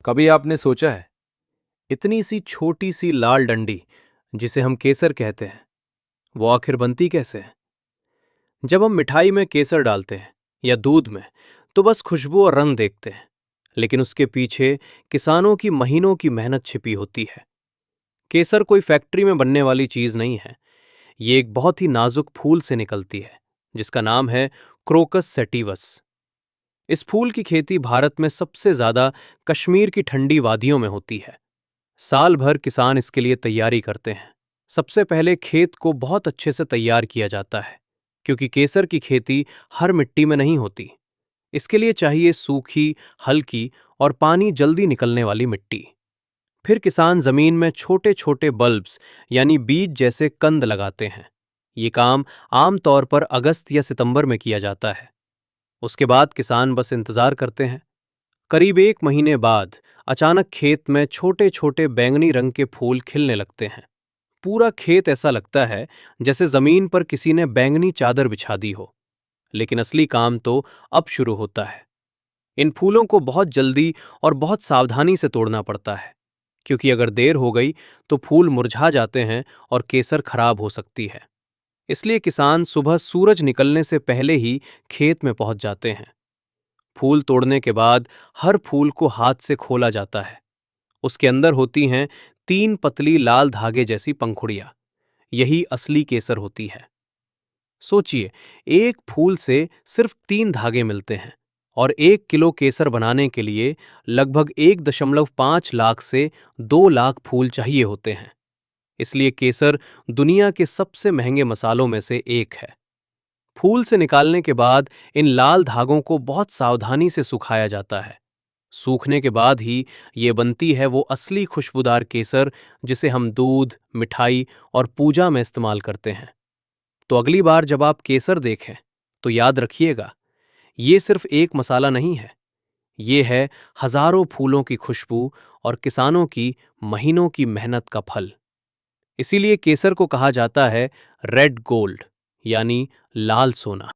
कभी आपने सोचा है, इतनी सी छोटी सी लाल डंडी जिसे हम केसर कहते हैं, वो आखिर बनती कैसे है? जब हम मिठाई में केसर डालते हैं या दूध में, तो बस खुशबू और रंग देखते हैं, लेकिन उसके पीछे किसानों की महीनों की मेहनत छिपी होती है। केसर कोई फैक्ट्री में बनने वाली चीज नहीं है। ये एक बहुत ही नाजुक फूल से निकलती है, जिसका नाम है क्रोकस सैटिवस। इस फूल की खेती भारत में सबसे ज्यादा कश्मीर की ठंडी वादियों में होती है। साल भर किसान इसके लिए तैयारी करते हैं। सबसे पहले खेत को बहुत अच्छे से तैयार किया जाता है, क्योंकि केसर की खेती हर मिट्टी में नहीं होती। इसके लिए चाहिए सूखी, हल्की और पानी जल्दी निकलने वाली मिट्टी। फिर किसान जमीन में छोटे छोटे बल्ब्स यानी बीज जैसे कंद लगाते हैं। ये काम आम तौर पर अगस्त या सितंबर में किया जाता है। उसके बाद किसान बस इंतजार करते हैं। करीब 1 महीने बाद अचानक खेत में छोटे छोटे बैंगनी रंग के फूल खिलने लगते हैं। पूरा खेत ऐसा लगता है जैसे जमीन पर किसी ने बैंगनी चादर बिछा दी हो। लेकिन असली काम तो अब शुरू होता है। इन फूलों को बहुत जल्दी और बहुत सावधानी से तोड़ना पड़ता है, क्योंकि अगर देर हो गई तो फूल मुरझा जाते हैं और केसर खराब हो सकती है। इसलिए किसान सुबह सूरज निकलने से पहले ही खेत में पहुंच जाते हैं। फूल तोड़ने के बाद हर फूल को हाथ से खोला जाता है। उसके अंदर होती हैं 3 पतली लाल धागे जैसी पंखुड़ियां। यही असली केसर होती है। सोचिए, एक फूल से सिर्फ 3 धागे मिलते हैं और 1 किलो केसर बनाने के लिए लगभग 1.5 लाख से 2 लाख फूल चाहिए होते हैं। इसलिए केसर दुनिया के सबसे महंगे मसालों में से एक है। फूल से निकालने के बाद इन लाल धागों को बहुत सावधानी से सुखाया जाता है। सूखने के बाद ही ये बनती है वो असली खुशबूदार केसर, जिसे हम दूध, मिठाई और पूजा में इस्तेमाल करते हैं। तो अगली बार जब आप केसर देखें, तो याद रखिएगा, ये सिर्फ एक मसाला नहीं है। ये है हजारों फूलों की खुशबू और किसानों की महीनों की मेहनत का फल। इसीलिए केसर को कहा जाता है रेड गोल्ड, यानी लाल सोना।